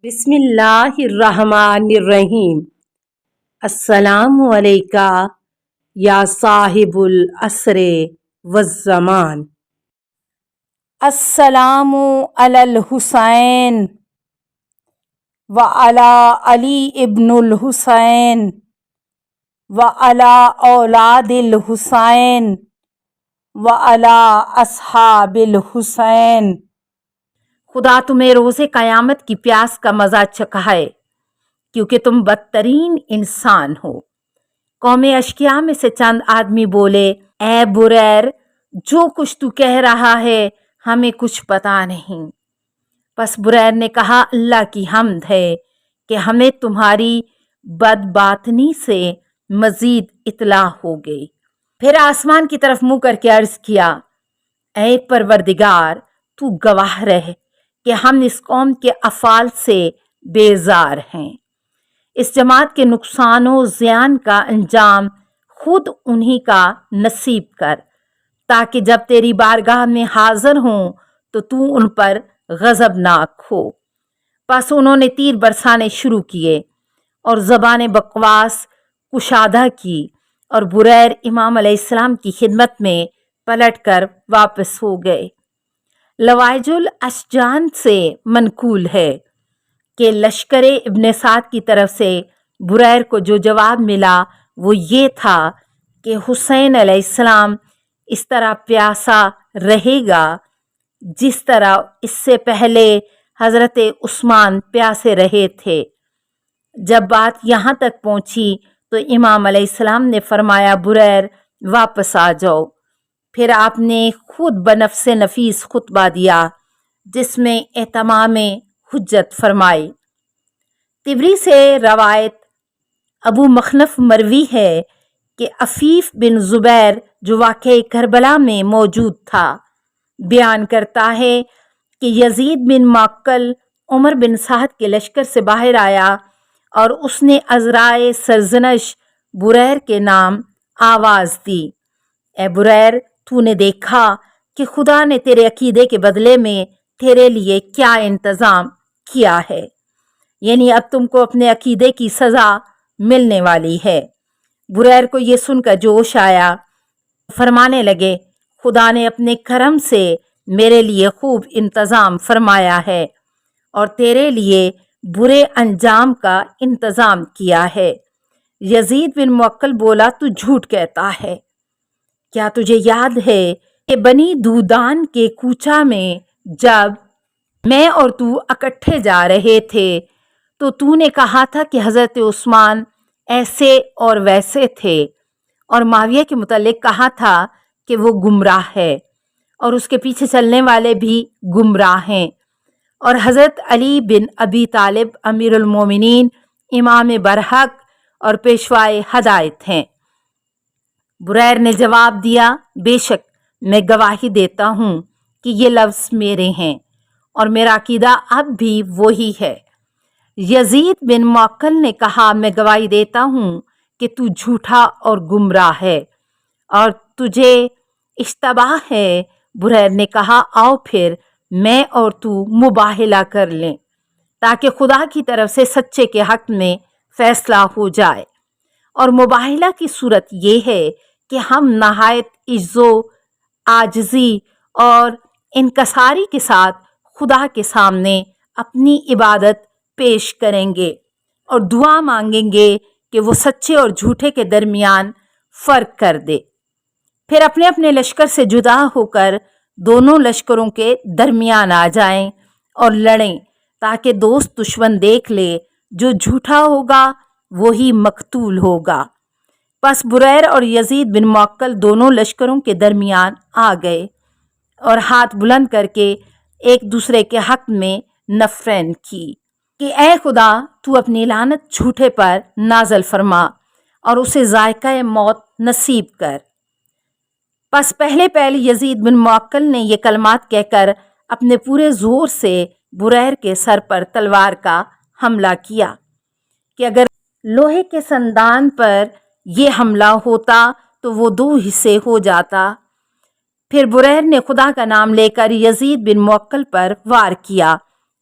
بسم اللہ الرحمن الرحیم۔ السلام علیکہ یا صاحب العصر والزمان۔ السلام علی الحسین وعلی علی ابن الحسین وعلی اولاد الحسین وعلی اصحاب الحسین۔ خدا تمہیں روز قیامت کی پیاس کا مزہ چکھائے، کیونکہ تم بدترین انسان ہو۔ قوم اشقیاء میں سے چند آدمی بولے، اے بریر، جو کچھ تو کہہ رہا ہے ہمیں کچھ پتہ نہیں۔ پس بریر نے کہا، اللہ کی حمد ہے کہ ہمیں تمہاری بدباطنی سے مزید اطلاع ہو گئی۔ پھر آسمان کی طرف منہ کر کے عرض کیا، اے پروردگار، تو گواہ رہ کہ ہم اس قوم کے افعال سے بیزار ہیں۔ اس جماعت کے نقصان و زیان کا انجام خود انہی کا نصیب کر، تاکہ جب تیری بارگاہ میں حاضر ہوں تو ان پر غضبناک ہو۔ پس انہوں نے تیر برسانے شروع کیے اور زبان بکواس کشادہ کی، اور بریر امام علیہ السلام کی خدمت میں پلٹ کر واپس ہو گئے۔ لوائج الاشجان سے منقول ہے کہ لشکر ابن سعد کی طرف سے بریر کو جو جواب ملا وہ یہ تھا کہ حسین علیہ السلام اس طرح پیاسا رہے گا جس طرح اس سے پہلے حضرت عثمان پیاسے رہے تھے۔ جب بات یہاں تک پہنچی تو امام علیہ السلام نے فرمایا، بریر واپس آ جاؤ۔ پھر آپ نے خود بنفس نفیس خطبہ دیا جس میں اہتمام حجت فرمائی۔ طبری سے روایت ابو مخنف مروی ہے کہ عفیف بن زبیر جو واقعہ کربلا میں موجود تھا بیان کرتا ہے کہ یزید بن معقل عمر بن سعد کے لشکر سے باہر آیا اور اس نے عذرائے سرزنش بریر کے نام آواز دی، اے بریر، تو نے دیکھا کہ خدا نے تیرے عقیدے کے بدلے میں تیرے لیے کیا انتظام کیا ہے، یعنی اب تم کو اپنے عقیدے کی سزا ملنے والی ہے۔ بریر کو یہ سن کر جوش آیا، فرمانے لگے، خدا نے اپنے کرم سے میرے لیے خوب انتظام فرمایا ہے اور تیرے لیے برے انجام کا انتظام کیا ہے۔ یزید بن معقل بولا، تو جھوٹ کہتا ہے، کیا تجھے یاد ہے کہ بنی دودان کے کوچہ میں جب میں اور تو اکٹھے جا رہے تھے تو نے کہا تھا کہ حضرت عثمان ایسے اور ویسے تھے، اور معاویہ کے متعلق کہا تھا کہ وہ گمراہ ہے اور اس کے پیچھے چلنے والے بھی گمراہ ہیں، اور حضرت علی بن ابی طالب امیر المومنین امام برحق اور پیشوائے ہدایت ہیں۔ بریر نے جواب دیا، بے شک میں گواہی دیتا ہوں کہ یہ لفظ میرے ہیں اور میرا عقیدہ اب بھی وہی ہے۔ یزید بن معقل نے کہا، میں گواہی دیتا ہوں کہ تو جھوٹا اور گمراہ ہے اور تجھے اشتباہ ہے۔ بریر نے کہا، آؤ پھر میں اور تو مباہلہ کر لیں تاکہ خدا کی طرف سے سچے کے حق میں فیصلہ ہو جائے، اور مباہلہ کی صورت یہ ہے کہ ہم نہایت عجز و عاجزی اور انکساری کے ساتھ خدا کے سامنے اپنی عبادت پیش کریں گے اور دعا مانگیں گے کہ وہ سچے اور جھوٹے کے درمیان فرق کر دے، پھر اپنے اپنے لشکر سے جدا ہو کر دونوں لشکروں کے درمیان آ جائیں اور لڑیں تاکہ دوست دشمن دیکھ لے، جو جھوٹا ہوگا وہی مقتول ہوگا۔ پس بریر اور یزید بن معقل دونوں لشکروں کے درمیان آ گئے اور ہاتھ بلند کر کے ایک دوسرے کے حق میں نفرین کی کہ اے خدا، تو اپنی لعنت جھوٹے پر نازل فرما اور اسے ذائقہ موت نصیب کر۔ پس پہلے یزید بن معقل نے یہ کلمات کہہ کر اپنے پورے زور سے بریر کے سر پر تلوار کا حملہ کیا کہ اگر لوہے کے سندان پر یہ حملہ ہوتا تو وہ 2 حصے ہو جاتا۔ پھر بریر نے خدا کا نام لے کر یزید بن معقل پر وار کیا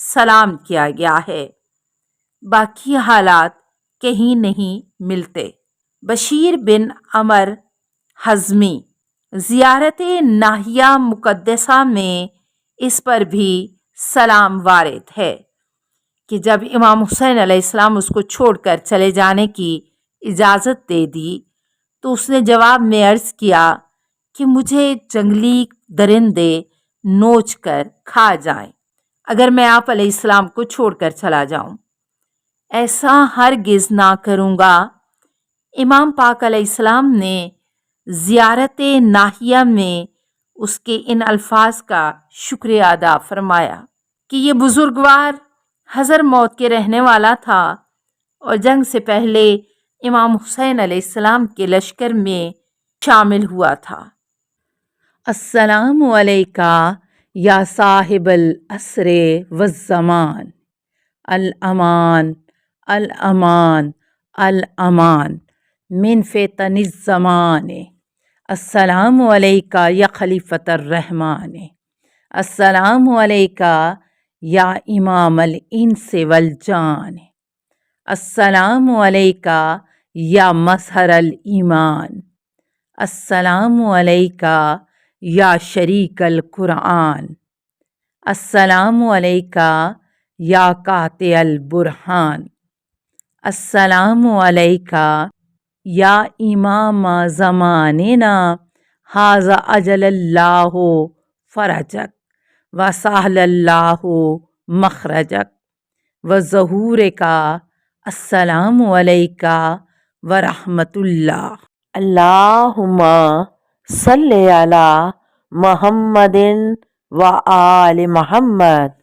سلام کیا گیا ہے، باقی حالات کہیں نہیں ملتے۔ بشیر بن عمر حزمی، زیارت ناحیہ مقدسہ میں اس پر بھی سلام وارد ہے کہ جب امام حسین علیہ السلام اس کو چھوڑ کر چلے جانے کی اجازت دے دی تو اس نے جواب میں عرض کیا کہ مجھے جنگلی درندے نوچ کر کھا جائیں اگر میں آپ علیہ السلام کو چھوڑ کر چلا جاؤں۔ ایسا ہرگز نہ کروں گا۔ امام پاک علیہ السلام نے زیارت ناحیہ میں اس کے ان الفاظ کا شکریہ ادا فرمایا کہ یہ بزرگوار حضر موت کے رہنے والا تھا اور جنگ سے پہلے امام حسین علیہ السلام کے لشکر میں شامل ہوا تھا۔ السلام علیکہ یا صاحب العصر والزمان، الامان الامان الامان من فتن الزمان، السلام علیکہ یا خلیفۃ الرحمن، السلام علیکہ یا امام الانس والجان، السلام علیکہ یا مظہر الایمان، السلام علیکہ یا شریک القرآن، السلام علیکہ یا قاطع البرہان، السلام علیکہ یا امام زماننا ھذا اجل اللہ فرجک وسہل اللہ مخرجک وظہورک، السلام علیکہ ورحمۃ اللہ۔ اللہم صلی علی محمد و آل محمد۔